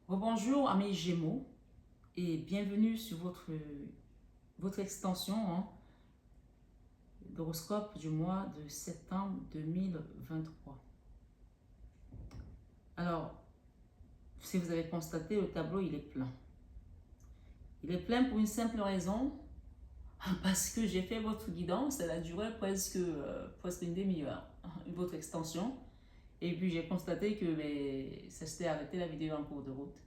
Bonjour amis Gémeaux et bienvenue sur votre extension d'horoscope du mois de septembre 2023. Alors, si vous avez constaté, le tableau il est plein. Il est plein pour une simple raison, parce que j'ai fait votre guidance, elle a duré presque une demi-heure, votre extension. Et puis j'ai constaté que ça s'était arrêté la vidéo en cours de route.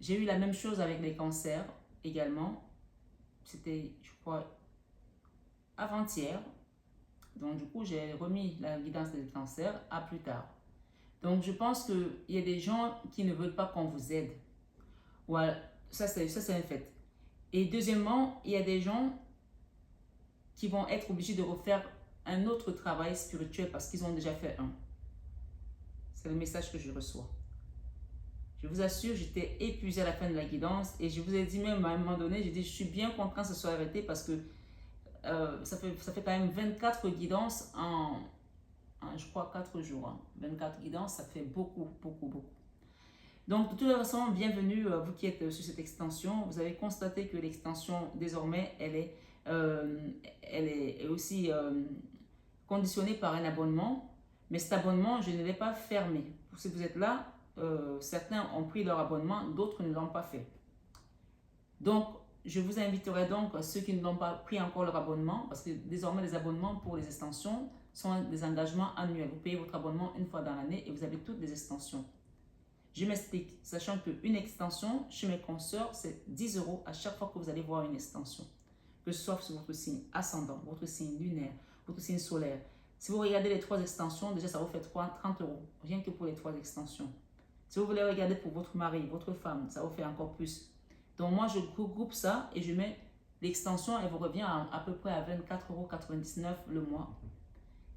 J'ai eu la même chose avec les cancers également. C'était, je crois, avant-hier. Donc, du coup, j'ai remis la guidance des cancers à plus tard. Donc, je pense qu'il y a des gens qui ne veulent pas qu'on vous aide. Voilà, ça c'est un fait. Et deuxièmement, il y a des gens qui vont être obligés de refaire un autre travail spirituel parce qu'ils ont déjà fait un. C'est le message que je reçois. Je vous assure, j'étais épuisée à la fin de la guidance et je vous ai dit même à un moment donné, j'ai dit, je suis bien content que ça soit arrêté parce que ça fait quand même 24 guidances je crois, 4 jours. 24 guidances, ça fait beaucoup, beaucoup, beaucoup. Donc, de toute façon, bienvenue, vous qui êtes sur cette extension. Vous avez constaté que l'extension, désormais, elle est aussi conditionnée par un abonnement. Mais cet abonnement, je ne l'ai pas fermé. Si vous êtes là, certains ont pris leur abonnement, d'autres ne l'ont pas fait. Donc, je vous inviterai donc, ceux qui n'ont pas pris encore leur abonnement, parce que désormais les abonnements pour les extensions sont des engagements annuels. Vous payez votre abonnement une fois dans l'année et vous avez toutes les extensions. Je m'explique, sachant qu'une extension, chez mes consoeurs, c'est 10 € à chaque fois que vous allez voir une extension. Que ce soit sur votre signe ascendant, votre signe lunaire, votre signe solaire. Si vous regardez les 3 extensions, déjà ça vous fait 30 €, rien que pour les 3 extensions. Si vous voulez regarder pour votre mari, votre femme, ça vous fait encore plus. Donc moi, je regroupe ça et je mets l'extension, elle vous revient à peu près à 24,99 € le mois.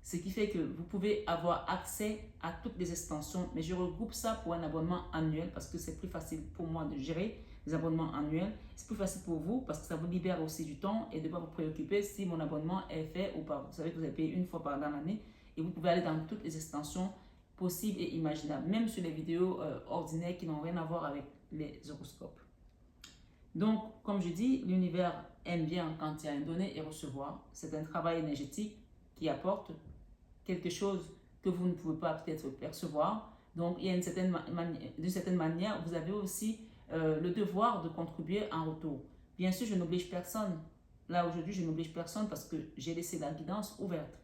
Ce qui fait que vous pouvez avoir accès à toutes les extensions, mais je regroupe ça pour un abonnement annuel parce que c'est plus facile pour moi de gérer les abonnements annuels. C'est plus facile pour vous parce que ça vous libère aussi du temps et de ne pas vous préoccuper si mon abonnement est fait ou pas. Vous savez que vous avez payé une fois dans l'année et vous pouvez aller dans toutes les extensions possibles et imaginables, même sur les vidéos ordinaires qui n'ont rien à voir avec les horoscopes. Donc, comme je dis, l'univers aime bien quand il y a un donner et recevoir. C'est un travail énergétique qui apporte quelque chose que vous ne pouvez pas peut-être percevoir. Donc, il y a d'une certaine manière, vous avez aussi le devoir de contribuer en retour. Bien sûr, je n'oblige personne. Là, aujourd'hui, je n'oblige personne parce que j'ai laissé la guidance ouverte.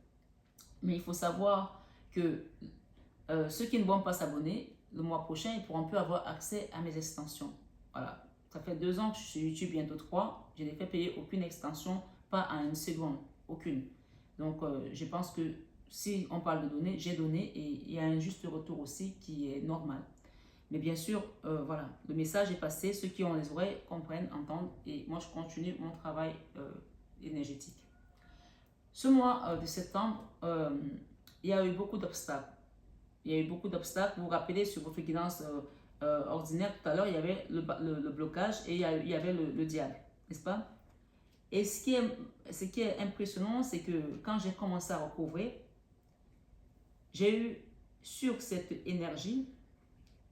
Mais il faut savoir que ceux qui ne vont pas s'abonner, le mois prochain, ils pourront plus avoir accès à mes extensions. Voilà. Ça fait 2 ans que je suis sur YouTube, bientôt 3. Je n'ai fait payer aucune extension, pas à une seconde, aucune. Donc, je pense que si on parle de données, j'ai donné et il y a un juste retour aussi qui est normal. Mais bien sûr, voilà, le message est passé. Ceux qui ont les oreilles comprennent, entendent et moi, je continue mon travail énergétique. Ce mois de septembre, il y a eu beaucoup d'obstacles. Il y a eu beaucoup d'obstacles. Vous vous rappelez sur votre guidance ordinaire tout à l'heure, il y avait le blocage et il y avait le diable, n'est-ce pas? Et ce qui est impressionnant, c'est que quand j'ai commencé à recouvrer, j'ai eu sur cette énergie,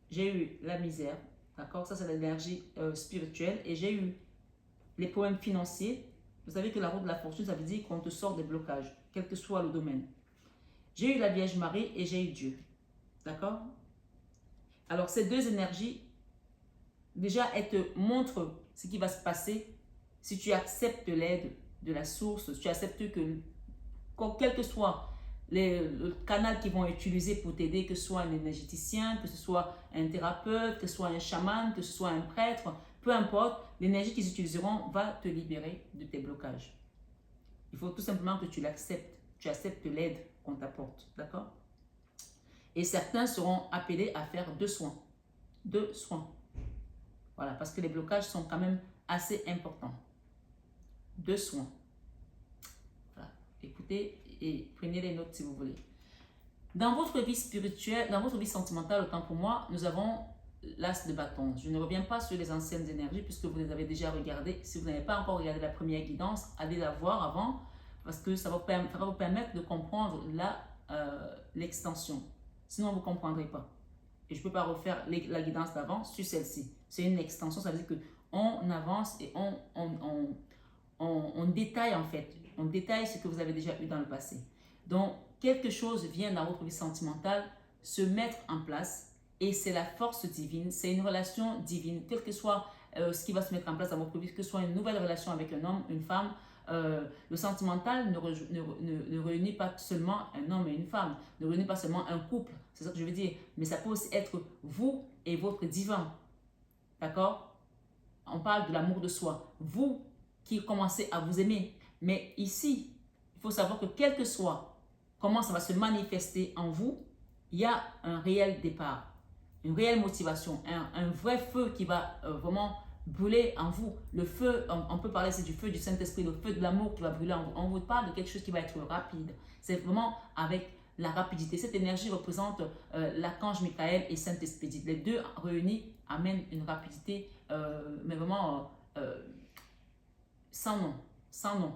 j'ai eu la misère, d'accord? Ça, c'est l'énergie spirituelle. Et j'ai eu les problèmes financiers. Vous savez que la roue de la fortune, ça veut dire qu'on te sort des blocages, quel que soit le domaine. J'ai eu la Vierge Marie et j'ai eu Dieu, d'accord? Alors, ces deux énergies, déjà, elles te montrent ce qui va se passer si tu acceptes l'aide de la source, si tu acceptes que, quel que soit le canal qu'ils vont utiliser pour t'aider, que ce soit un énergéticien, que ce soit un thérapeute, que ce soit un chaman, que ce soit un prêtre, peu importe, l'énergie qu'ils utiliseront va te libérer de tes blocages. Il faut tout simplement que tu l'acceptes, tu acceptes l'aide qu'on t'apporte, d'accord? Et certains seront appelés à faire 2 soins. 2 soins. Voilà, parce que les blocages sont quand même assez importants. 2 soins. Voilà. Écoutez et prenez les notes si vous voulez. Dans votre vie spirituelle, dans votre vie sentimentale, autant pour moi, nous avons l'as de bâton. Je ne reviens pas sur les anciennes énergies puisque vous les avez déjà regardées. Si vous n'avez pas encore regardé la première guidance, allez la voir avant parce que ça va vous permettre de comprendre l'extension. Sinon, vous ne comprendrez pas. et je ne peux pas refaire la guidance d'avant sur celle-ci. C'est une extension, ça veut dire qu'on avance et on détaille en fait. On détaille ce que vous avez déjà eu dans le passé. Donc, quelque chose vient dans votre vie sentimentale se mettre en place et c'est la force divine, c'est une relation divine, quel que soit ce qui va se mettre en place dans votre vie, que ce soit une nouvelle relation avec un homme, une femme. Le sentimental ne réunit pas seulement un homme et une femme, ne réunit pas seulement un couple, c'est ça que je veux dire, mais ça peut aussi être vous et votre divin, d'accord? On parle de l'amour de soi, vous qui commencez à vous aimer, mais ici, il faut savoir que quel que soit comment ça va se manifester en vous, il y a un réel départ, une réelle motivation, un vrai feu qui va vraiment brûler en vous. Le feu, on peut parler c'est du feu du Saint-Esprit, le feu de l'amour qui va brûler en vous. On vous parle de quelque chose qui va être rapide. C'est vraiment avec la rapidité. Cette énergie représente l'archange Michael et Saint-Esprit. Les deux réunis amènent une rapidité, mais vraiment sans nom, sans nom.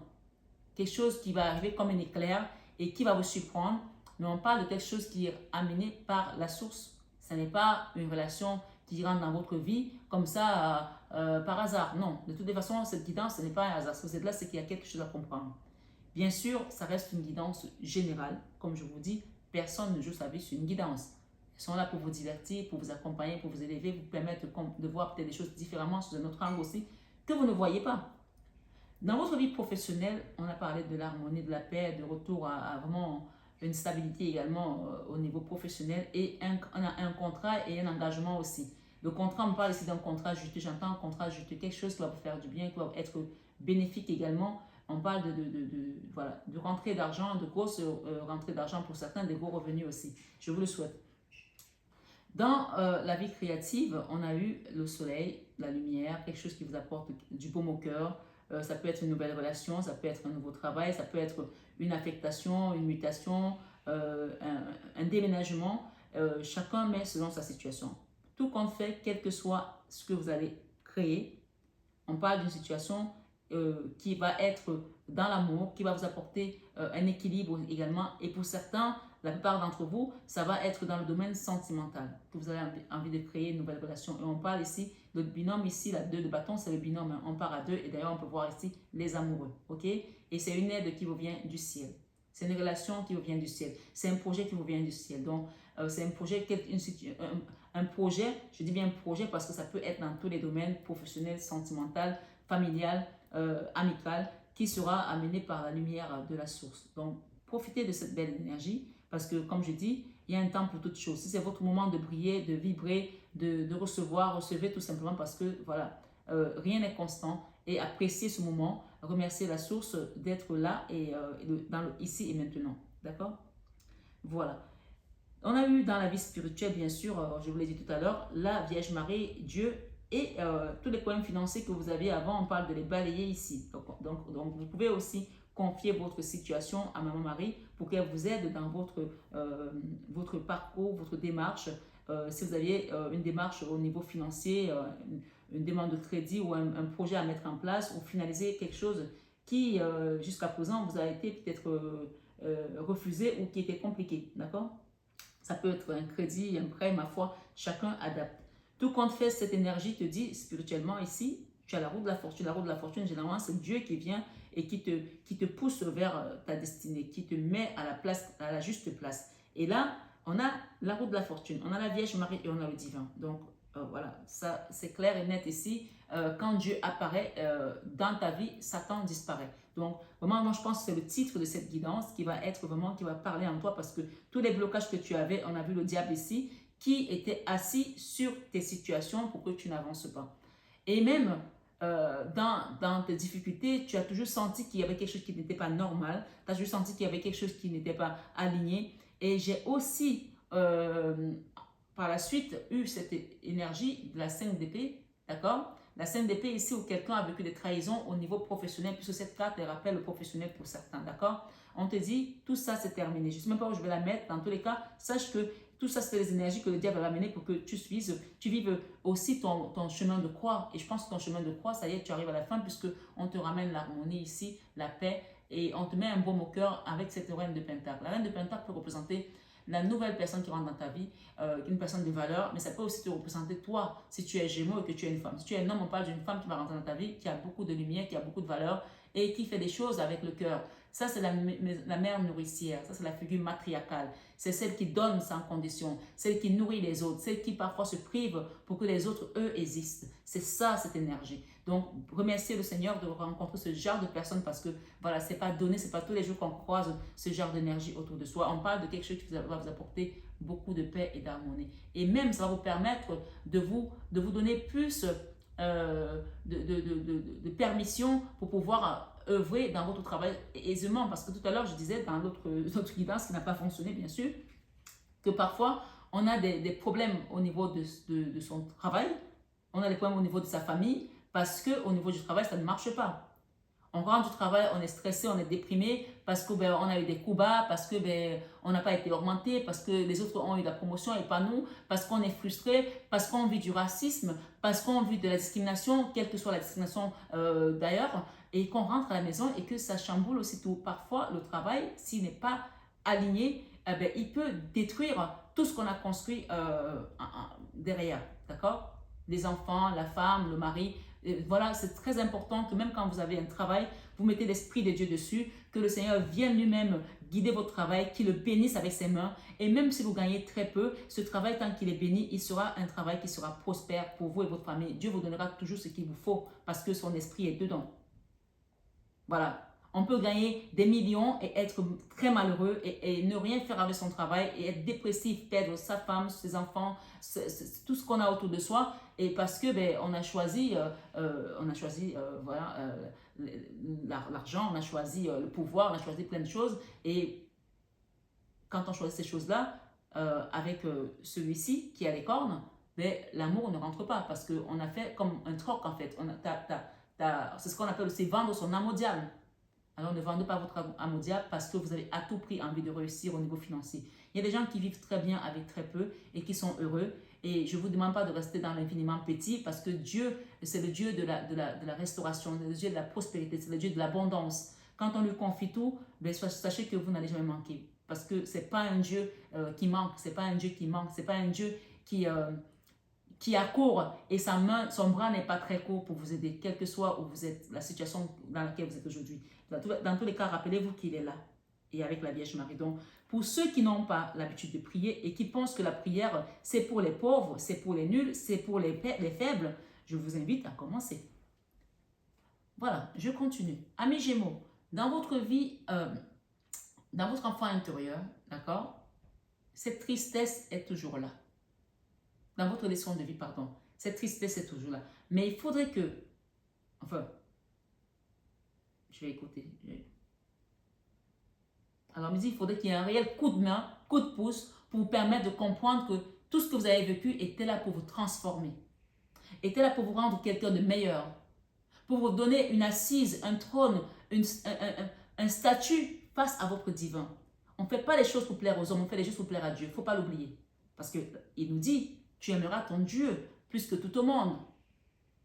Quelque chose qui va arriver comme un éclair et qui va vous surprendre. Mais on parle de quelque chose qui est amené par la source. Ce n'est pas une relation qui rentre dans votre vie comme ça par hasard. Non, de toutes les façons, cette guidance, ce n'est pas un hasard. Ce que c'est là, c'est qu'il y a quelque chose à comprendre. Bien sûr, ça reste une guidance générale. Comme je vous dis, personne ne joue sa vie sur une guidance. Ils sont là pour vous divertir, pour vous accompagner, pour vous élever, vous permettre de voir peut-être des choses différemment sous un autre angle aussi que vous ne voyez pas. Dans votre vie professionnelle, on a parlé de l'harmonie, de la paix, de retour à vraiment une stabilité également au niveau professionnel et on a un contrat et un engagement aussi. Le contrat, on parle ici d'un contrat juteux, j'entends un contrat juteux, quelque chose qui va vous faire du bien, qui va être bénéfique également. On parle voilà, de rentrée d'argent, de grosses rentrées d'argent pour certains, des gros revenus aussi. Je vous le souhaite. Dans la vie créative, on a eu le soleil, la lumière, quelque chose qui vous apporte du baume au cœur. Ça peut être une nouvelle relation, ça peut être un nouveau travail, ça peut être une affectation, une mutation, un déménagement. Chacun met selon sa situation. Tout compte fait, quel que soit ce que vous allez créer, on parle d'une situation qui va être dans l'amour, qui va vous apporter un équilibre également. Et pour certains, la plupart d'entre vous, ça va être dans le domaine sentimental, que vous avez envie de créer une nouvelle relation. Et on parle ici, le binôme ici, la 2 de bâton, c'est le binôme, hein. On part à 2 et d'ailleurs on peut voir ici les amoureux, ok? Et c'est une aide qui vous vient du ciel. C'est une relation qui vous vient du ciel. C'est un projet qui vous vient du ciel. Donc, c'est un projet, un projet, je dis bien projet parce que ça peut être dans tous les domaines, professionnel, sentimental, familial, amical, qui sera amené par la lumière de la source. Donc, profitez de cette belle énergie. Parce que, comme je dis, il y a un temps pour toutes choses. Si c'est votre moment de briller, de vibrer, de recevoir, recevez tout simplement parce que, voilà, rien n'est constant. Et appréciez ce moment, remerciez la source d'être là et dans le ici et maintenant. D'accord? Voilà. On a eu dans la vie spirituelle, bien sûr, je vous l'ai dit tout à l'heure, la Vierge Marie, Dieu et tous les problèmes financiers que vous aviez avant, on parle de les balayer ici. Donc vous pouvez aussi confier votre situation à Maman Marie pour qu'elle vous aide dans votre parcours, votre démarche. Si vous aviez une démarche au niveau financier, une demande de crédit ou un projet à mettre en place ou finaliser quelque chose qui, jusqu'à présent, vous a été peut-être refusé ou qui était compliqué. D'accord? Ça peut être un crédit, un prêt, ma foi, chacun adapte. Tout compte fait, cette énergie te dit spirituellement ici, tu as la roue de la fortune. La roue de la fortune, généralement, c'est Dieu qui vient et qui te pousse vers ta destinée, qui te met à la place, à la juste place. Et là, on a la roue de la fortune, on a la Vierge Marie et on a le divin. Donc, voilà, ça c'est clair et net ici. Quand Dieu apparaît dans ta vie, Satan disparaît. Donc, vraiment, moi, je pense que c'est le titre de cette guidance qui va être vraiment, qui va parler en toi parce que tous les blocages que tu avais, on a vu le diable ici, qui était assis sur tes situations pour que tu n'avances pas. Et même dans tes difficultés, tu as toujours senti qu'il y avait quelque chose qui n'était pas normal, tu as toujours senti qu'il y avait quelque chose qui n'était pas aligné. Et j'ai aussi, par la suite, eu cette énergie de la 5 d'épée, d'accord? La 5 d'épée ici où quelqu'un a vécu des trahisons au niveau professionnel, puisque cette carte elle rappelle le professionnel pour certains, d'accord? On te dit, tout ça c'est terminé. Je ne sais même pas où je vais la mettre. Dans tous les cas, sache que tout ça, c'est les énergies que le diable va amener pour que tu vives aussi ton chemin de croix. Et je pense que ton chemin de croix, ça y est, tu arrives à la fin puisqu'on te ramène l'harmonie ici, la paix, et on te met un baume au cœur avec cette reine de Pentacle. La reine de Pentacle peut représenter la nouvelle personne qui rentre dans ta vie, une personne de valeur, mais ça peut aussi te représenter toi, si tu es Gémeaux et que tu es une femme. Si tu es un homme, on parle d'une femme qui va rentrer dans ta vie, qui a beaucoup de lumière, qui a beaucoup de valeur et qui fait des choses avec le cœur. Ça, c'est la mère nourricière, ça, c'est la figure matriarcale. C'est celle qui donne sans condition, celle qui nourrit les autres, celle qui parfois se prive pour que les autres, eux, existent. C'est ça, cette énergie. Donc, remerciez le Seigneur de rencontrer ce genre de personnes parce que, voilà, c'est pas donné, c'est pas tous les jours qu'on croise ce genre d'énergie autour de soi. On parle de quelque chose qui va vous apporter beaucoup de paix et d'harmonie. Et même, ça va vous permettre de vous donner plus de permission pour pouvoir œuvrer dans votre travail aisément. Parce que tout à l'heure, je disais dans l'autre guidance qui n'a pas fonctionné, bien sûr, que parfois, on a des problèmes au niveau de son travail, on a des problèmes au niveau de sa famille, parce qu'au niveau du travail, ça ne marche pas. On rentre du travail, on est stressé, on est déprimé parce que on a eu des coups bas, parce que on n'a pas été augmenté, parce que les autres ont eu la promotion et pas nous, parce qu'on est frustré, parce qu'on vit du racisme, parce qu'on vit de la discrimination, quelle que soit la discrimination d'ailleurs, et qu'on rentre à la maison et que ça chamboule aussi tout. Parfois, le travail, s'il n'est pas aligné, il peut détruire tout ce qu'on a construit derrière, d'accord? Les enfants, la femme, le mari. Voilà, c'est très important que même quand vous avez un travail, vous mettez l'Esprit de Dieu dessus, que le Seigneur vienne lui-même guider votre travail, qu'il le bénisse avec ses mains. Et même si vous gagnez très peu, ce travail, tant qu'il est béni, il sera un travail qui sera prospère pour vous et votre famille. Dieu vous donnera toujours ce qu'il vous faut parce que son esprit est dedans. Voilà. On peut gagner des millions et être très malheureux et ne rien faire avec son travail et être dépressif, perdre sa femme, ses enfants, tout ce qu'on a autour de soi. Et parce que on a choisi, voilà, l'argent, on a choisi le pouvoir, on a choisi plein de choses. Et quand on choisit ces choses-là, avec celui-ci qui a les cornes, l'amour ne rentre pas parce qu'on a fait comme un troc en fait. C'est ce qu'on appelle aussi vendre son âme au diable. Alors ne vendez pas votre âme au diable parce que vous avez à tout prix envie de réussir au niveau financier. Il y a des gens qui vivent très bien avec très peu et qui sont heureux. Et je ne vous demande pas de rester dans l'infiniment petit parce que Dieu, c'est le Dieu de la restauration, le Dieu de la prospérité, c'est le Dieu de l'abondance. Quand on lui confie tout, sachez que vous n'allez jamais manquer. Parce que ce n'est pas un Dieu qui manque, ce n'est pas un Dieu qui manque, ce n'est pas un Dieu qui accourt et son bras n'est pas très court pour vous aider, quelle que soit où vous êtes, la situation dans laquelle vous êtes aujourd'hui. Dans tous les cas, rappelez-vous qu'il est là et avec la Vierge Marie. Donc, pour ceux qui n'ont pas l'habitude de prier et qui pensent que la prière, c'est pour les pauvres, c'est pour les nuls, c'est pour les faibles, je vous invite à commencer. Voilà, je continue. Amis Gémeaux, dans votre vie, dans votre enfant intérieur, d'accord, cette tristesse est toujours là. Dans votre leçon de vie, pardon, cette tristesse est toujours là. Mais il faudrait que, enfin, je vais écouter. Alors, il faudrait qu'il y ait un réel coup de main, coup de pouce pour vous permettre de comprendre que tout ce que vous avez vécu était là pour vous transformer, était là pour vous rendre quelqu'un de meilleur, pour vous donner une assise, un trône, un statut face à votre divin. On ne fait pas les choses pour plaire aux hommes, on fait les choses pour plaire à Dieu. Il ne faut pas l'oublier. Parce qu'il nous dit, tu aimeras ton Dieu plus que tout au monde.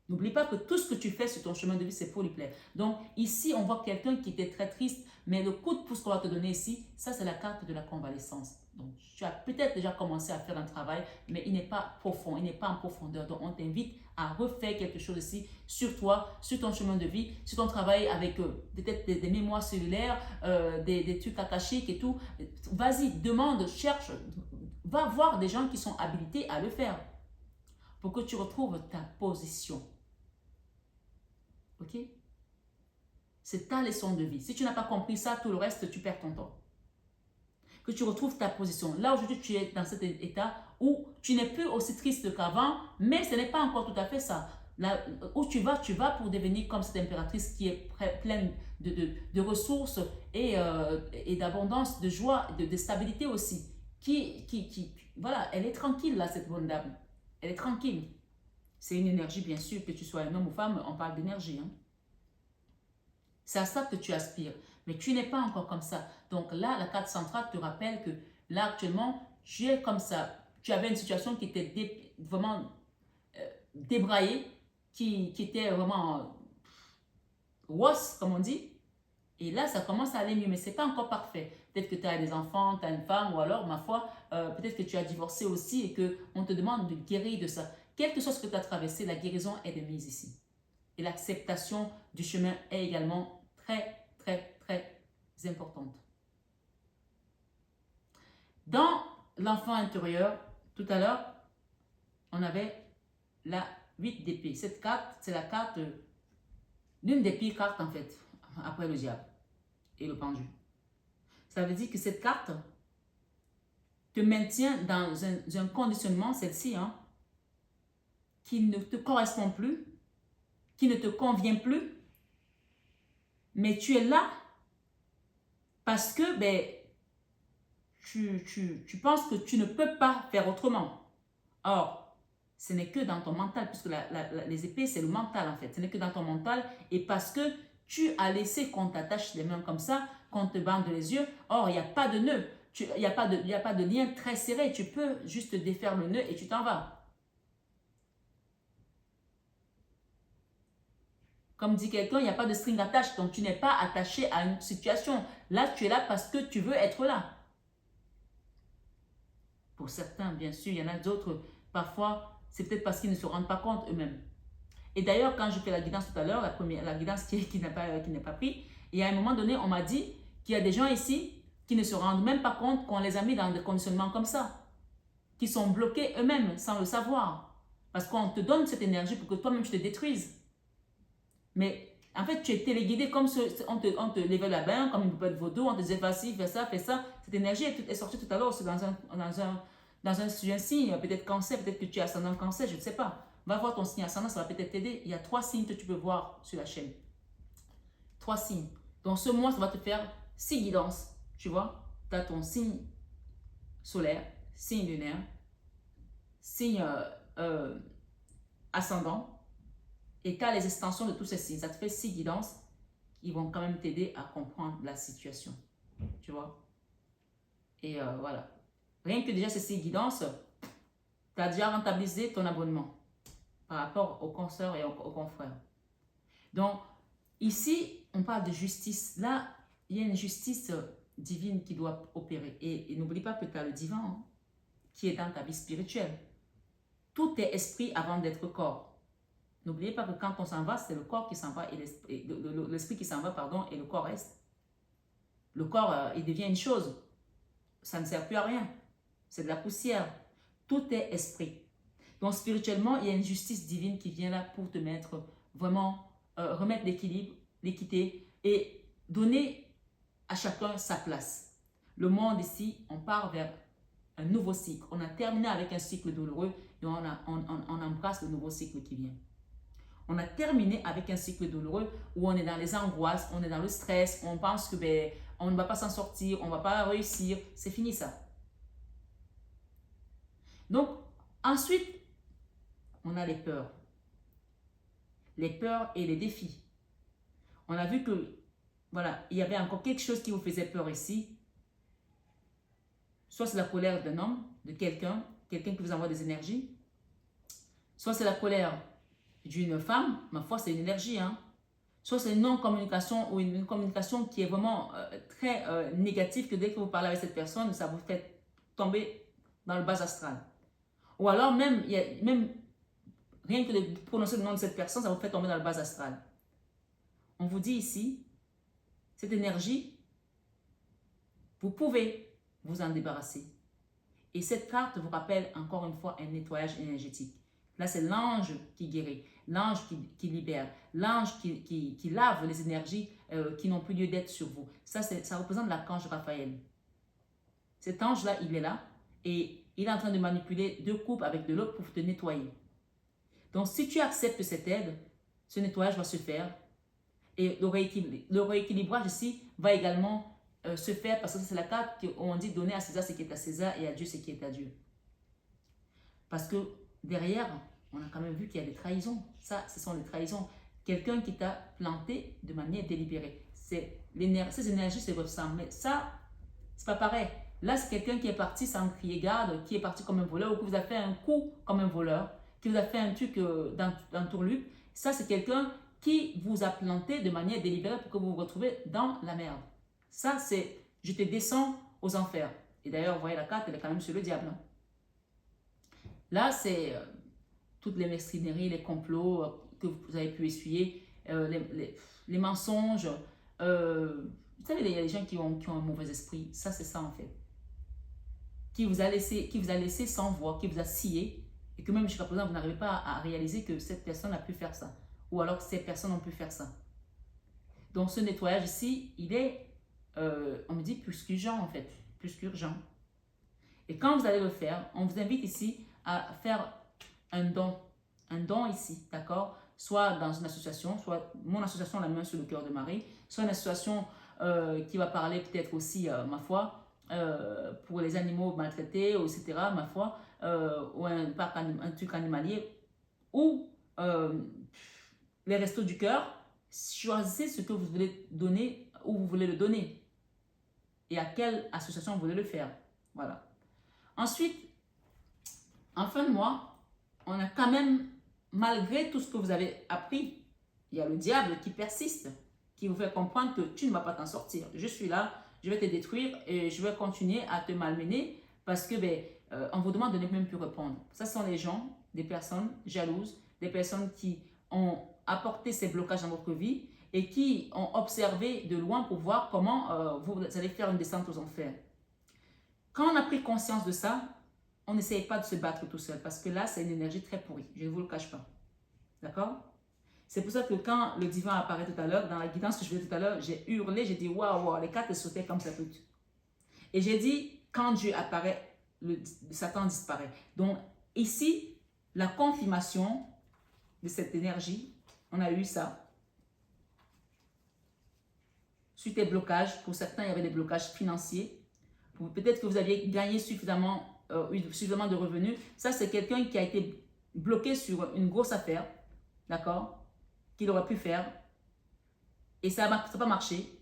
N'oublie pas que tout ce que tu fais sur ton chemin de vie, c'est pour lui plaire. Donc ici, on voit quelqu'un qui était très triste, mais le coup de pouce qu'on va te donner ici, ça c'est la carte de la convalescence. Donc tu as peut-être déjà commencé à faire un travail, mais il n'est pas profond, il n'est pas en profondeur. Donc on t'invite à refaire quelque chose ici sur toi, sur ton chemin de vie, sur ton travail avec peut-être des mémoires cellulaires, des trucs akashiques et tout. Vas-y, demande, cherche, va voir des gens qui sont habilités à le faire pour que tu retrouves ta position. Ok? C'est ta leçon de vie. Si tu n'as pas compris ça, tout le reste, tu perds ton temps. Que tu retrouves ta position. Là, aujourd'hui, tu es dans cet état où tu n'es plus aussi triste qu'avant, mais ce n'est pas encore tout à fait ça. Là où tu vas pour devenir comme cette impératrice qui est pleine de ressources et d'abondance, de joie, de stabilité aussi. Voilà, elle est tranquille là, cette bonne dame. Elle est tranquille. C'est une énergie, bien sûr, que tu sois un homme ou femme, on parle d'énergie. Hein. C'est à ça que tu aspires. Mais tu n'es pas encore comme ça. Donc là, la carte centrale te rappelle que là, actuellement, tu es comme ça. Tu avais une situation qui était vraiment débraillée, qui était vraiment rose, comme on dit. Et là, ça commence à aller mieux, mais ce n'est pas encore parfait. Peut-être que tu as des enfants, tu as une femme, ou alors, ma foi, peut-être que tu as divorcé aussi et qu'on te demande de guérir de ça. Quel que soit ce que tu as traversé, la guérison est de mise ici. Et l'acceptation du chemin est également très, très, très importante. Dans l'enfant intérieur, tout à l'heure, on avait la 8 d'épée. Cette carte, c'est la carte, l'une des pires cartes en fait, après le diable et le pendu. Ça veut dire que cette carte te maintient dans un conditionnement, celle-ci, hein, qui ne te correspond plus, qui ne te convient plus, mais tu es là parce que tu penses que tu ne peux pas faire autrement. Or, ce n'est que dans ton mental, puisque les épées, c'est le mental en fait. Ce n'est que dans ton mental et parce que tu as laissé qu'on t'attache les mains comme ça, qu'on te bande les yeux. Or, il n'y a pas de nœud, il n'y a pas de lien très serré. Tu peux juste défaire le nœud et tu t'en vas. Comme dit quelqu'un, il n'y a pas de string attache, donc tu n'es pas attaché à une situation. Là, tu es là parce que tu veux être là. Pour certains, bien sûr, il y en a d'autres, parfois, c'est peut-être parce qu'ils ne se rendent pas compte eux-mêmes. Et d'ailleurs, quand je fais la guidance tout à l'heure, la guidance qui n'est pas pris, et à un moment donné, on m'a dit qu'il y a des gens ici qui ne se rendent même pas compte qu'on les a mis dans des conditionnements comme ça, qui sont bloqués eux-mêmes sans le savoir. Parce qu'on te donne cette énergie pour que toi-même tu te détruises. Mais en fait, tu es téléguidé comme on te levait la bain, comme une poupée de vaudou, on te disait vas-y, fais ça, fais ça. Cette énergie est sortie tout à l'heure dans un signe, peut-être cancer, peut-être que tu es ascendant cancer, je ne sais pas. Va voir ton signe ascendant, ça va peut-être t'aider. Il y a 3 signes que tu peux voir sur la chaîne. 3 signes. Donc ce mois, ça va te faire 6 guidances. Tu vois, tu as ton signe solaire, signe lunaire, signe ascendant, et tu as les extensions de tous ces signes. Ça te fait 6 guidances qui vont quand même t'aider à comprendre la situation. Tu vois. Et voilà. Rien que déjà ces 6 guidances, tu as déjà rentabilisé ton abonnement par rapport aux consoeurs et aux confrères. Donc, ici, on parle de justice. Là, il y a une justice divine qui doit opérer. Et n'oublie pas que tu as le divin hein, qui est dans ta vie spirituelle. Tout est esprit avant d'être corps. N'oubliez pas que quand on s'en va, c'est le corps qui s'en va et l'esprit qui s'en va, pardon, et le corps reste. Le corps, il devient une chose. Ça ne sert plus à rien. C'est de la poussière. Tout est esprit. Donc, spirituellement, il y a une justice divine qui vient là pour te mettre vraiment, remettre l'équilibre, l'équité et donner à chacun sa place. Le monde ici, on part vers un nouveau cycle. On a terminé avec un cycle douloureux et on embrasse le nouveau cycle qui vient. On a terminé avec un cycle douloureux où on est dans les angoisses, on est dans le stress, on pense que on ne va pas s'en sortir, on ne va pas réussir. C'est fini ça. Donc, ensuite, on a les peurs. Les peurs et les défis. On a vu que, voilà, il y avait encore quelque chose qui vous faisait peur ici. Soit c'est la colère d'un homme, de quelqu'un qui vous envoie des énergies. Soit c'est la colère d'une femme, ma foi, c'est une énergie. Hein. Soit c'est une non-communication ou une communication qui est vraiment très négative, que dès que vous parlez avec cette personne, ça vous fait tomber dans le bas astral. Ou alors même rien que de prononcer le nom de cette personne, ça vous fait tomber dans le bas astral. On vous dit ici, cette énergie, vous pouvez vous en débarrasser. Et cette carte vous rappelle encore une fois un nettoyage énergétique. Là, c'est l'ange qui guérit, l'ange qui libère, l'ange qui lave les énergies qui n'ont plus lieu d'être sur vous. Ça représente l'archange Raphaël. Cet ange-là, il est là et il est en train de manipuler 2 coupes avec de l'eau pour te nettoyer. Donc, si tu acceptes cette aide, ce nettoyage va se faire et le rééquilibrage ici va également se faire parce que c'est la carte où on dit donner à César ce qui est à César et à Dieu ce qui est à Dieu. Parce que derrière, on a quand même vu qu'il y a des trahisons. Ça, ce sont des trahisons. Quelqu'un qui t'a planté de manière délibérée. Ces énergies se ressemblent. Mais ça, c'est pas pareil. Là, c'est quelqu'un qui est parti sans crier garde, qui est parti comme un voleur, ou qui vous a fait un coup comme un voleur, qui vous a fait un truc dans tourlupe. Ça, c'est quelqu'un qui vous a planté de manière délibérée pour que vous vous retrouvez dans la merde. Ça, c'est je te descends aux enfers. Et d'ailleurs, vous voyez la carte, elle est quand même sur le diable. Hein. Là, c'est toutes les mesquineries, les complots que vous avez pu essuyer, les mensonges. Vous savez, il y a des gens qui ont un mauvais esprit. Ça, c'est ça en fait. Qui vous a laissé sans voix, qui vous a scié, et que même jusqu'à présent, vous n'arrivez pas à réaliser que cette personne a pu faire ça. Ou alors que ces personnes ont pu faire ça. Donc, ce nettoyage ici, il est, on me dit, plus qu'urgent en fait. Plus qu'urgent. Et quand vous allez le faire, on vous invite ici à faire un don ici, d'accord? Soit dans une association, soit mon association La Main sur le cœur de Marie, soit une association qui va parler peut-être aussi, ma foi, pour les animaux maltraités, etc., ma foi, ou un parc, un truc animalier, ou les restos du cœur. Choisissez ce que vous voulez donner, où vous voulez le donner, et à quelle association vous voulez le faire. Voilà. Ensuite, en fin de mois, on a quand même, malgré tout ce que vous avez appris, il y a le diable qui persiste, qui vous fait comprendre que tu ne vas pas t'en sortir. Je suis là, je vais te détruire et je vais continuer à te malmener parce que on vous demande de ne même plus répondre. Ça sont les gens, des personnes jalouses, des personnes qui ont apporté ces blocages dans votre vie et qui ont observé de loin pour voir comment vous allez faire une descente aux enfers. Quand on a pris conscience de ça, on n'essaye pas de se battre tout seul parce que là, c'est une énergie très pourrie. Je ne vous le cache pas. D'accord? C'est pour ça que quand le divin apparaît tout à l'heure, dans la guidance que je faisais tout à l'heure, j'ai hurlé, j'ai dit waouh, les cartes sautaient comme ça toutes. Et j'ai dit, quand Dieu apparaît, Satan disparaît. Donc ici, la confirmation de cette énergie, on a eu ça. Suite des blocages, pour certains, il y avait des blocages financiers. Peut-être que vous aviez gagné suffisamment de revenus. Ça, c'est quelqu'un qui a été bloqué sur une grosse affaire, d'accord, qu'il aurait pu faire. Et ça n'a pas marché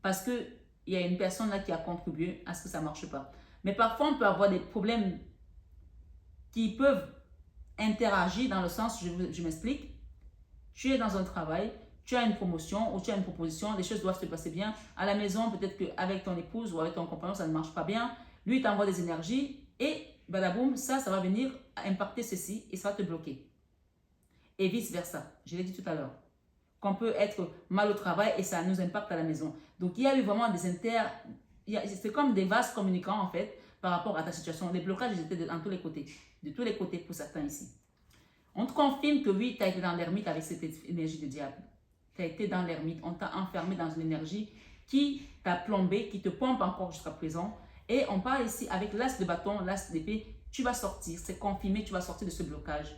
parce qu'il y a une personne là qui a contribué à ce que ça ne marche pas. Mais parfois, on peut avoir des problèmes qui peuvent interagir dans le sens, je m'explique, tu es dans un travail, tu as une promotion ou tu as une proposition, les choses doivent se passer bien. À la maison, peut-être qu'avec ton épouse ou avec ton compagnon, ça ne marche pas bien. Lui, il t'envoie des énergies et badaboum, ça va venir impacter ceci et ça va te bloquer. Et vice-versa. Je l'ai dit tout à l'heure. Qu'on peut être mal au travail et ça nous impacte à la maison. Donc, il y a eu vraiment des c'est comme des vases communicants en fait par rapport à ta situation. Les blocages, ils étaient dans tous les côtés. De tous les côtés pour certains ici. On te confirme que oui, tu as été dans l'ermite avec cette énergie de diable. Tu as été dans l'ermite, on t'a enfermé dans une énergie qui t'a plombé, qui te pompe encore jusqu'à présent. Et on parle ici avec l'as de bâton, l'as d'épée, tu vas sortir, c'est confirmé, tu vas sortir de ce blocage.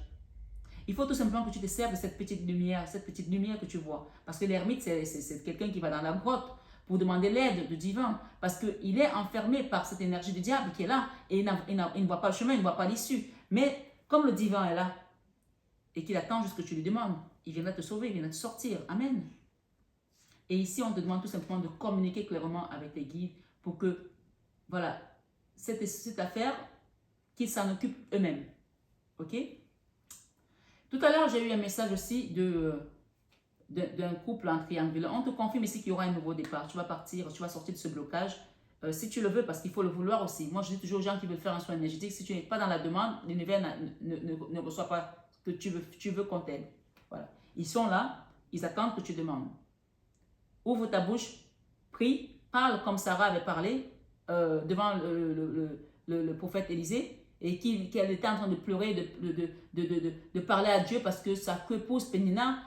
Il faut tout simplement que tu te serves de cette petite lumière que tu vois. Parce que l'ermite, c'est quelqu'un qui va dans la grotte pour demander l'aide du divin. Parce qu'il est enfermé par cette énergie du diable qui est là et il ne voit pas le chemin, il ne voit pas l'issue. Mais comme le divin est là et qu'il attend juste que tu lui demandes, il viendra te sauver, il viendra te sortir. Amen. Et ici, on te demande tout simplement de communiquer clairement avec tes guides pour que, voilà, cette affaire, qu'ils s'en occupent eux-mêmes. OK? Tout à l'heure, j'ai eu un message aussi d'un couple en triangulaire. On te confirme ici qu'il y aura un nouveau départ. Tu vas partir, tu vas sortir de ce blocage. Si tu le veux, parce qu'il faut le vouloir aussi. Moi, je dis toujours aux gens qui veulent faire un soin énergétique, si tu n'es pas dans la demande, l'univers ne reçoit pas ce que tu veux qu'on t'aide. Voilà. Ils sont là, ils attendent que tu demandes. Ouvre ta bouche, prie, parle comme Sarah avait parlé devant le prophète Élisée et qu'elle était en train de pleurer, de parler à Dieu parce que sa épouse Pénina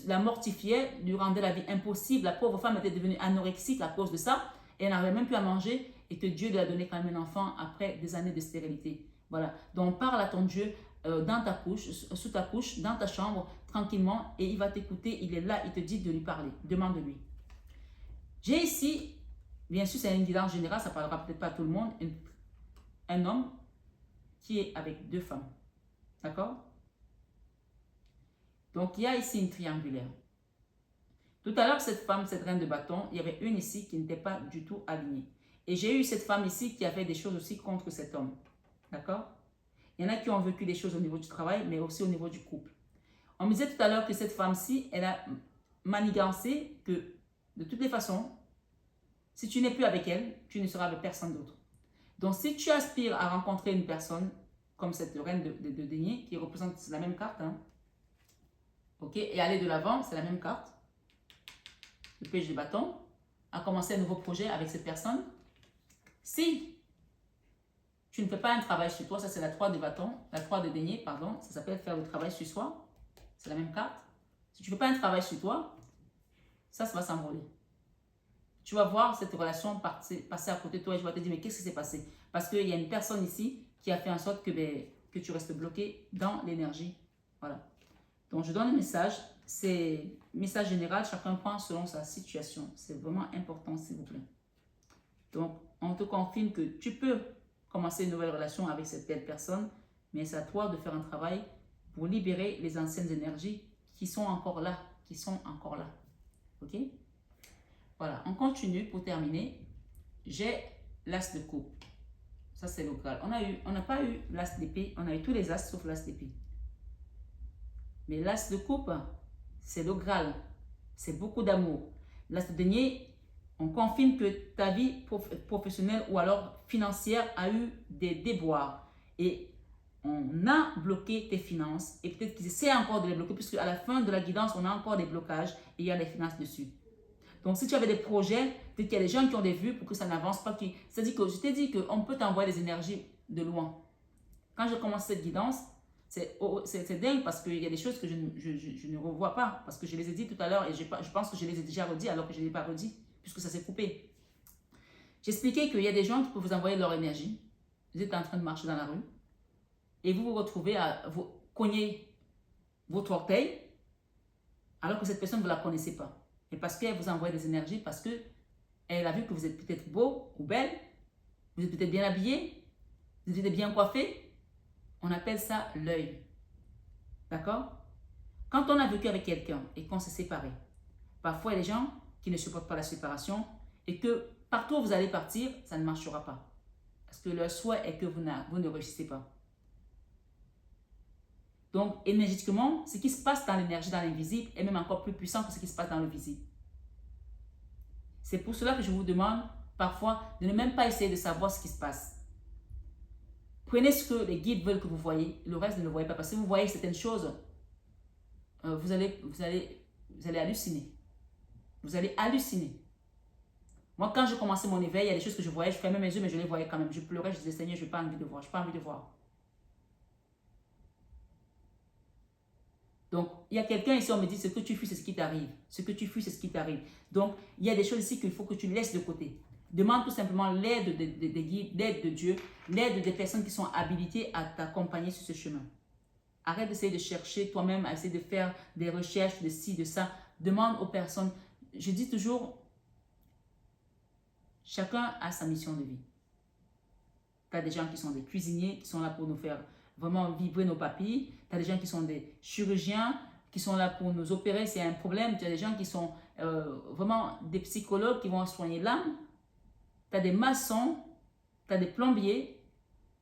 la mortifiait, lui rendait la vie impossible. La pauvre femme était devenue anorexique à cause de ça et elle n'arrivait même plus à manger et que Dieu lui a donné quand même un enfant après des années de stérilité. Voilà. Donc parle à ton Dieu dans ta couche, sous ta couche, dans ta chambre, tranquillement, et il va t'écouter, il est là, il te dit de lui parler, demande-lui. J'ai ici, bien sûr c'est une guidance générale, ça ne parlera peut-être pas à tout le monde, un homme qui est avec deux femmes, d'accord? Donc il y a ici une triangulaire. Tout à l'heure, cette femme, cette reine de bâton, il y avait une ici qui n'était pas du tout alignée. Et j'ai eu cette femme ici qui avait des choses aussi contre cet homme, d'accord? Il y en a qui ont vécu des choses au niveau du travail, mais aussi au niveau du couple. On me disait tout à l'heure que cette femme-ci, elle a manigancé que de toutes les façons, si tu n'es plus avec elle, tu ne seras avec personne d'autre. Donc, si tu aspires à rencontrer une personne comme cette reine de denier qui représente la même carte, hein, ok, et aller de l'avant, c'est la même carte, le page de bâton, à commencer un nouveau projet avec cette personne. Si tu ne fais pas un travail sur toi, ça c'est la 3 de bâton, la 3 de denier, pardon, ça s'appelle faire le travail sur soi, c'est la même carte. Si tu ne fais pas un travail sur toi, ça va s'envoler. Tu vas voir cette relation passer à côté de toi et je vais te dire, mais qu'est-ce qui s'est passé? Parce qu'il y a une personne ici qui a fait en sorte que tu restes bloqué dans l'énergie. Voilà. Donc, je donne un message. C'est message général, chacun prend selon sa situation. C'est vraiment important, s'il vous plaît. Donc, on te confirme que tu peux commencer une nouvelle relation avec cette belle personne, mais c'est à toi de faire un travail pour libérer les anciennes énergies qui sont encore là, OK? Voilà, on continue pour terminer. J'ai l'as de coupe. Ça, c'est le Graal. On n'a pas eu l'as d'épée, on a eu tous les as sauf l'as d'épée. Mais l'as de coupe, c'est le Graal. C'est beaucoup d'amour. L'as de denier, on confirme que ta vie professionnelle ou alors financière a eu des déboires. Et on a bloqué tes finances. Et peut-être qu'ils essaient encore de les bloquer, puisque à la fin de la guidance, on a encore des blocages et il y a les finances dessus. Donc, si tu avais des projets, peut-être qu'il y a des gens qui ont des vues pour que ça n'avance pas. C'est-à-dire que je t'ai dit qu'on peut t'envoyer des énergies de loin. Quand je commence cette guidance, c'est dingue parce qu'il y a des choses que je ne revois pas. Parce que je les ai dit tout à l'heure et je pense que je les ai déjà redit alors que je ne les ai pas redit puisque ça s'est coupé. J'expliquais qu'il y a des gens qui peuvent vous envoyer leur énergie. Vous êtes en train de marcher dans la rue et vous vous retrouvez à vous cogner votre orteil alors que cette personne, vous ne la connaissez pas. Et parce qu'elle vous envoie des énergies, parce qu'elle a vu que vous êtes peut-être beau ou belle, vous êtes peut-être bien habillé, vous êtes bien coiffé. On appelle ça l'œil. D'accord? Quand on a vécu avec quelqu'un et qu'on s'est séparé, parfois il y a des gens qui ne supportent pas la séparation et que partout où vous allez partir, ça ne marchera pas. Parce que leur souhait est que vous ne réussissez pas. Donc, énergétiquement, ce qui se passe dans l'énergie, dans l'invisible, est même encore plus puissant que ce qui se passe dans le visible. C'est pour cela que je vous demande parfois de ne même pas essayer de savoir ce qui se passe. Prenez ce que les guides veulent que vous voyez, le reste ne le voyez pas. Parce que si vous voyez certaines choses, vous allez halluciner. Vous allez halluciner. Moi, quand je commençais mon éveil, il y a des choses que je voyais, je fermais mes yeux, mais je les voyais quand même. Je pleurais, je disais, Seigneur, je n'ai pas envie de voir, je n'ai pas envie de voir. Donc, il y a quelqu'un ici, on me dit, ce que tu fuis, c'est ce qui t'arrive. Ce que tu fuis, c'est ce qui t'arrive. Donc, il y a des choses ici qu'il faut que tu laisses de côté. Demande tout simplement l'aide des guides, l'aide de Dieu, l'aide des personnes qui sont habilitées à t'accompagner sur ce chemin. Arrête d'essayer de chercher toi-même, à essayer de faire des recherches de ci, de ça. Demande aux personnes. Je dis toujours, chacun a sa mission de vie. Tu as des gens qui sont des cuisiniers, qui sont là pour nous faire vraiment vibrer nos papilles. Tu as des gens qui sont des chirurgiens, qui sont là pour nous opérer s'il y a un problème. Tu as des gens qui sont vraiment des psychologues qui vont soigner l'âme. Tu as des maçons, tu as des plombiers.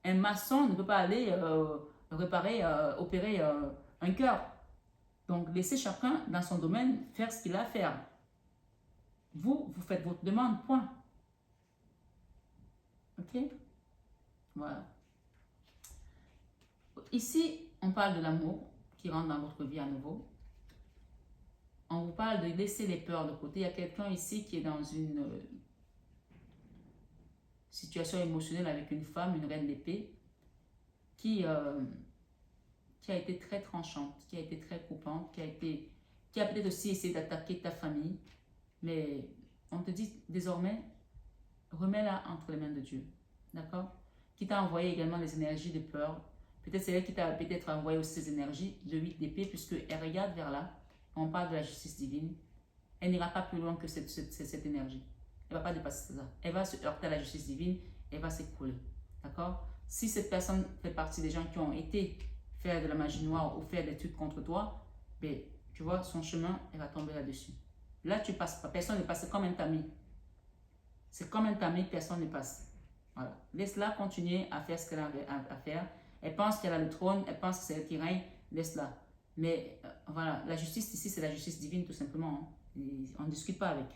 Un maçon ne peut pas aller opérer un cœur. Donc, laissez chacun dans son domaine faire ce qu'il a à faire. Vous faites votre demande, point. OK? Voilà. Ici, on parle de l'amour qui rentre dans votre vie à nouveau. On vous parle de laisser les peurs de côté. Il y a quelqu'un ici qui est dans une situation émotionnelle avec une femme, une reine d'épée, qui a été très tranchante, qui a été très coupante, qui a peut-être aussi essayé d'attaquer ta famille. Mais on te dit désormais, remets-la entre les mains de Dieu. D'accord? Qui t'a envoyé également les énergies de peur. Peut-être c'est elle qui t'a peut-être envoyé aussi ces énergies, le 8 d'épée, puisqu'elle regarde vers là. On parle de la justice divine. Elle n'ira pas plus loin que cette énergie. Elle ne va pas dépasser ça. Elle va se heurter à la justice divine. Elle va s'écrouler. D'accord? Si cette personne fait partie des gens qui ont été faire de la magie noire ou faire des trucs contre toi, ben, tu vois, son chemin, elle va tomber là-dessus. Là, tu passes pas. Personne ne passe. C'est comme un tamis. C'est comme un tamis, personne ne passe. Voilà. Laisse-la continuer à faire ce qu'elle a à faire. Elle pense qu'elle a le trône. Elle pense que c'est elle qui règne. Laisse-la. Mais voilà, la justice ici, c'est la justice divine tout simplement. Hein. On ne discute pas avec.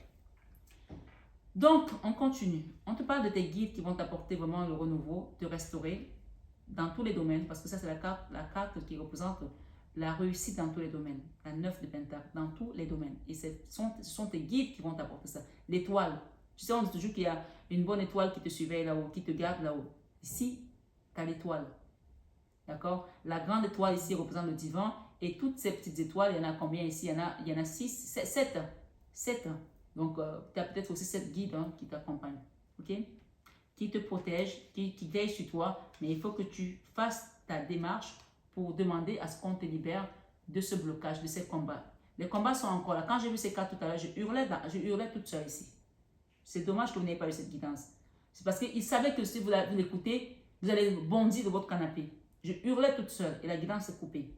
Donc, on continue. On te parle de tes guides qui vont t'apporter vraiment le renouveau, te restaurer dans tous les domaines, parce que ça, c'est la carte qui représente la réussite dans tous les domaines. La 9 de Pentacle, dans tous les domaines. Et ce sont tes guides qui vont t'apporter ça. L'étoile. Tu sais, on dit toujours qu'il y a une bonne étoile qui te surveille là-haut, qui te garde là-haut. Ici, tu as l'étoile. D'accord? La grande étoile ici représente le divin. Et toutes ces petites étoiles, il y en a combien ici? Il y en a 6, 7. 7. Donc, tu as peut-être aussi 7 guides hein, qui t'accompagnent. OK? Qui te protègent, qui veillent sur toi. Mais il faut que tu fasses ta démarche pour demander à ce qu'on te libère de ce blocage, de ces combats. Les combats sont encore là. Quand j'ai vu ces cartes tout à l'heure, je hurlais toute seule ici. C'est dommage que vous n'ayez pas eu cette guidance. C'est parce qu'il savait que si vous l'écoutez, vous allez bondir de votre canapé. Je hurlais toute seule et la guidance s'est coupée.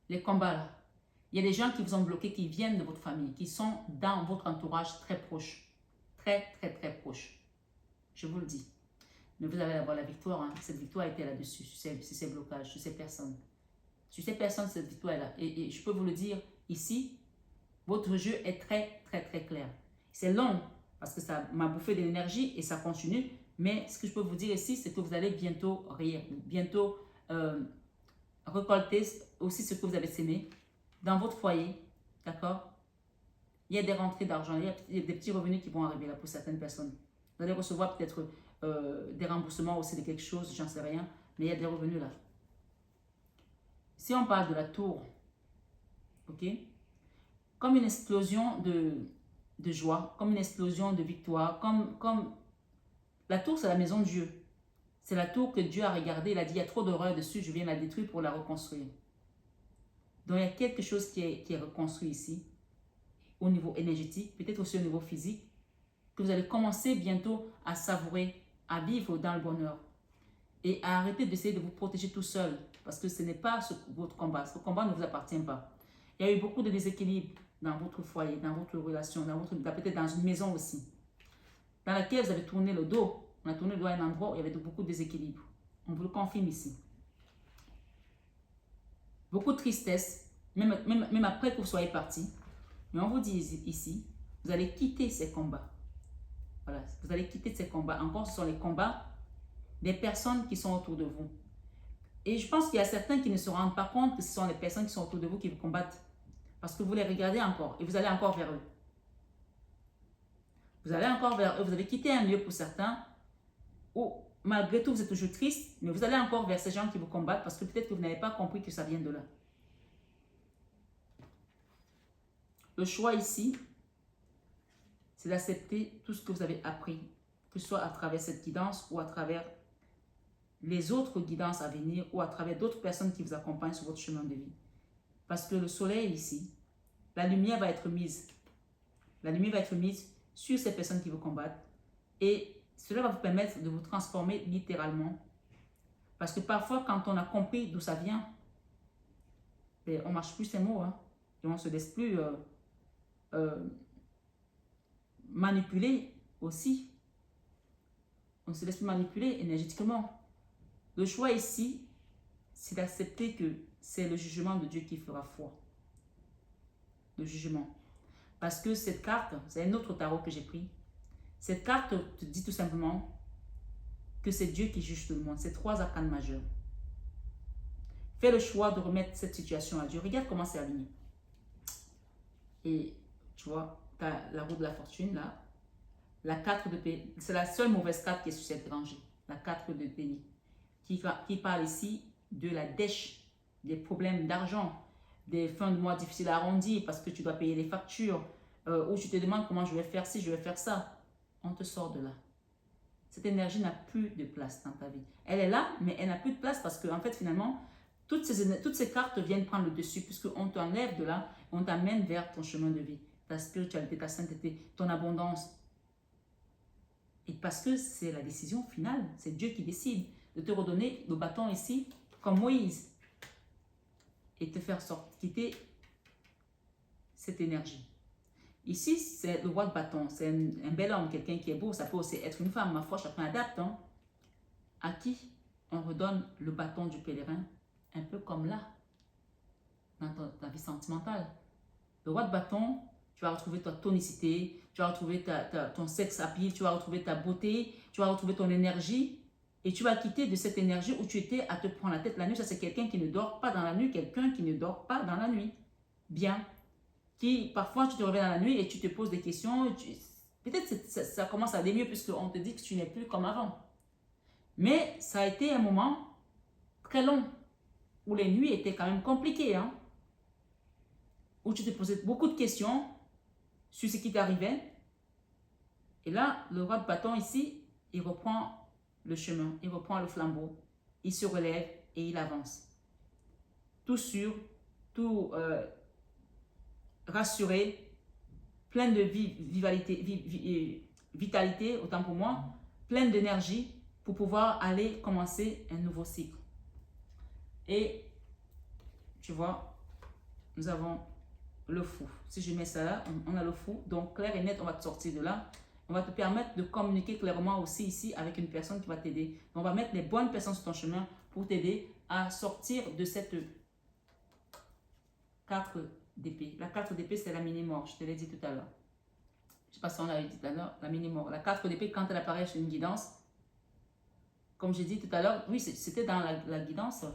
Les combats là. Il y a des gens qui vous ont bloqué, qui viennent de votre famille, qui sont dans votre entourage très proche. Très, très, très proche. Je vous le dis. Mais vous allez avoir la victoire. Hein. Cette victoire était là-dessus, sur ces blocages, sur ces personnes. Sur ces personnes, cette victoire est là. Et je peux vous le dire, ici, votre jeu est très, très, très clair. C'est long, parce que ça m'a bouffé de l'énergie et ça continue. Mais ce que je peux vous dire ici, c'est que vous allez bientôt rire, bientôt récolter aussi ce que vous avez sémé dans votre foyer. D'accord? Il y a des rentrées d'argent, il y a des petits revenus qui vont arriver là pour certaines personnes. Vous allez recevoir peut-être des remboursements aussi de quelque chose, j'en sais rien, mais il y a des revenus là. Si on parle de la tour, ok? Comme une explosion de joie, comme une explosion de victoire, comme la tour, c'est la maison de Dieu. C'est la tour que Dieu a regardée, il a dit, il y a trop d'horreur dessus, je viens la détruire pour la reconstruire. Donc, il y a quelque chose qui est reconstruit ici, au niveau énergétique, peut-être aussi au niveau physique, que vous allez commencer bientôt à savourer, à vivre dans le bonheur. Et à arrêter d'essayer de vous protéger tout seul, parce que ce n'est pas votre combat. Ce combat ne vous appartient pas. Il y a eu beaucoup de déséquilibres dans votre foyer, dans votre relation, peut-être dans une maison aussi, dans laquelle vous avez tourné le dos. On a tourné le dos à un endroit où il y avait beaucoup de déséquilibres. On vous le confirme ici. Beaucoup de tristesse, même après que vous soyez parti. Mais on vous dit ici, vous allez quitter ces combats. Voilà, vous allez quitter ces combats. Encore, ce sont les combats des personnes qui sont autour de vous. Et je pense qu'il y a certains qui ne se rendent pas compte que ce sont les personnes qui sont autour de vous qui vous combattent. Parce que vous les regardez encore et vous allez encore vers eux. Vous allez encore vers eux. Vous avez quitté un lieu pour certains où malgré tout vous êtes toujours triste, mais vous allez encore vers ces gens qui vous combattent parce que peut-être que vous n'avez pas compris que ça vient de là. Le choix ici, c'est d'accepter tout ce que vous avez appris, que ce soit à travers cette guidance ou à travers les autres guidances à venir ou à travers d'autres personnes qui vous accompagnent sur votre chemin de vie. Parce que le soleil ici, la lumière va être mise. La lumière va être mise sur ces personnes qui vous combattent et cela va vous permettre de vous transformer littéralement. Parce que parfois, quand on a compris d'où ça vient, ben, on ne marche plus ces mots hein, et on ne se laisse plus manipuler aussi. On ne se laisse plus manipuler énergétiquement. Le choix ici, c'est d'accepter que c'est le jugement de Dieu qui fera foi. Le jugement. Parce que cette carte, c'est un autre tarot que j'ai pris. Cette carte te dit tout simplement que c'est Dieu qui juge tout le monde. C'est 3 arcanes majeurs. Fais le choix de remettre cette situation à Dieu. Regarde comment c'est aligné. Et tu vois, tu as la roue de la fortune là. La 4 de pays. C'est la seule mauvaise carte qui est sur cette rangée. La 4 de pays. Qui parle ici de la dèche, des problèmes d'argent, des fins de mois difficiles à arrondir parce que tu dois payer les factures, ou tu te demandes comment je vais faire ci, je vais faire ça. On te sort de là. Cette énergie n'a plus de place dans ta vie. Elle est là, mais elle n'a plus de place parce que, en fait, finalement, toutes ces cartes viennent prendre le dessus puisqu'on t'enlève de là, on t'amène vers ton chemin de vie, ta spiritualité, ta sainteté, ton abondance. Et parce que c'est la décision finale, c'est Dieu qui décide de te redonner le bâton ici, comme Moïse, et te faire quitter cette énergie. Ici, c'est le roi de bâton, c'est un bel homme, quelqu'un qui est beau, ça peut aussi être une femme, ma foi, chacun adapte, hein, à qui on redonne le bâton du pèlerin, un peu comme là, dans ta vie sentimentale. Le roi de bâton, tu vas retrouver ta tonicité, tu vas retrouver ton sexe appeal, tu vas retrouver ta beauté, tu vas retrouver ton énergie. Et tu vas quitter de cette énergie où tu étais à te prendre la tête la nuit. Ça, c'est quelqu'un qui ne dort pas dans la nuit, quelqu'un qui ne dort pas dans la nuit. Bien. Qui, parfois, tu te réveilles dans la nuit et tu te poses des questions. Peut-être que ça commence à aller mieux puisqu'on te dit que tu n'es plus comme avant. Mais ça a été un moment très long où les nuits étaient quand même compliquées. Hein? Où tu te posais beaucoup de questions sur ce qui t'arrivait. Et là, le roi de bâton ici, il reprend le chemin, il reprend le flambeau, il se relève et il avance. Tout sûr, tout rassuré, plein de vitalité, autant pour moi, plein d'énergie pour pouvoir aller commencer un nouveau cycle. Et tu vois, nous avons le fou. Si je mets ça là, on a le fou. Donc, clair et net, on va te sortir de là. On va te permettre de communiquer clairement aussi ici avec une personne qui va t'aider. On va mettre les bonnes personnes sur ton chemin pour t'aider à sortir de cette carte d'épée. La carte d'épée, c'est la mini-mort. Je te l'ai dit tout à l'heure. Je ne sais pas si on l'avait dit tout à l'heure. La mini-mort. La carte d'épée, quand elle apparaît sur une guidance, comme j'ai dit tout à l'heure, oui, c'était dans la guidance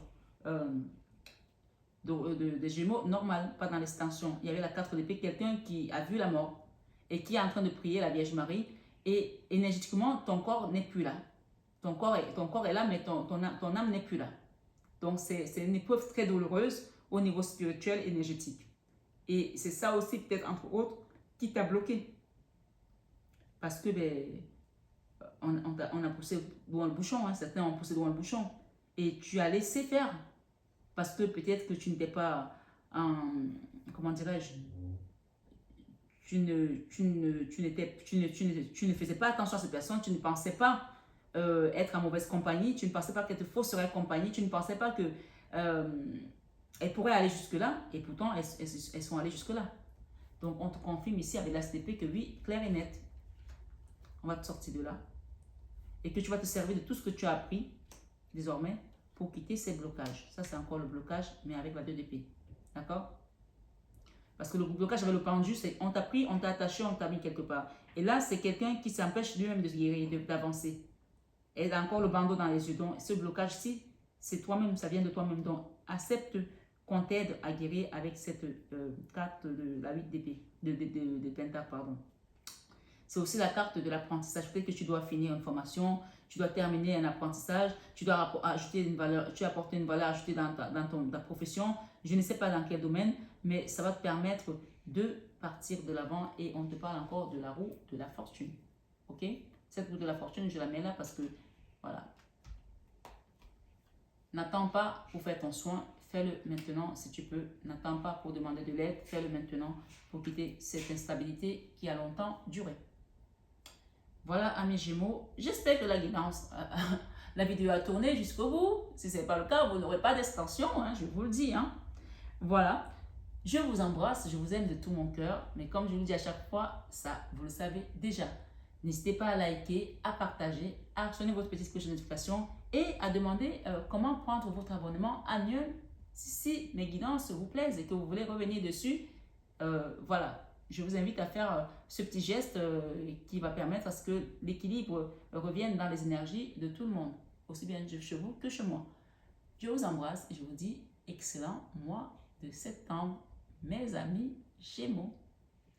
des Gémeaux normale, pas dans l'extension. Il y avait la carte d'épée, quelqu'un qui a vu la mort et qui est en train de prier la Vierge Marie. Et énergétiquement, ton corps n'est plus là. Ton corps est là, mais ton âme n'est plus là. Donc, c'est une épreuve très douloureuse au niveau spirituel, énergétique. Et c'est ça aussi, peut-être, entre autres, qui t'a bloqué. Parce que, on a poussé devant le bouchon, hein, certains ont poussé devant le bouchon. Et tu as laissé faire. Parce que peut-être que tu n'étais pas, comment dirais-je, tu ne faisais pas attention à cette personne, tu ne pensais pas être en mauvaise compagnie, tu ne pensais pas qu'elle te fausserait compagnie, tu ne pensais pas que elles pourraient aller jusque-là, et pourtant elles sont allées jusque-là. Donc on te confirme ici avec la CDP que oui, clair et net, on va te sortir de là, et que tu vas te servir de tout ce que tu as appris désormais pour quitter ces blocages. Ça c'est encore le blocage, mais avec la 2 d'épée. D'accord? Parce que le blocage avec le pendu, c'est on t'a pris, on t'a attaché, on t'a mis quelque part. Et là, c'est quelqu'un qui s'empêche lui-même de se guérir, d'avancer. Et il a encore le bandeau dans les yeux. Donc, ce blocage-ci, c'est toi-même, ça vient de toi-même. Donc, accepte qu'on t'aide à guérir avec cette carte de la 8 d'épée, de pentacles, pardon. C'est aussi la carte de l'apprentissage. Peut-être que tu dois finir une formation, tu dois terminer un apprentissage, tu dois ajouter une valeur, tu as apporté une valeur ajoutée dans ta profession. Je ne sais pas dans quel domaine, mais ça va te permettre de partir de l'avant et on te parle encore de la roue de la fortune. Ok? Cette roue de la fortune, je la mets là parce que, voilà. N'attends pas pour faire ton soin, fais-le maintenant si tu peux. N'attends pas pour demander de l'aide, fais-le maintenant pour quitter cette instabilité qui a longtemps duré. Voilà, amis Gémeaux, j'espère que la guidance, la vidéo a tourné jusqu'au bout. Si ce n'est pas le cas, vous n'aurez pas d'extension, hein, je vous le dis. Hein. Voilà, je vous embrasse, je vous aime de tout mon cœur. Mais comme je vous dis à chaque fois, ça, vous le savez déjà. N'hésitez pas à liker, à partager, à actionner votre petite cloche de notification et à demander comment prendre votre abonnement annuel si mes guidances vous plaisent et que vous voulez revenir dessus. Voilà. Je vous invite à faire ce petit geste qui va permettre à ce que l'équilibre revienne dans les énergies de tout le monde, aussi bien chez vous que chez moi. Je vous embrasse et je vous dis excellent mois de septembre, mes amis Gémeaux.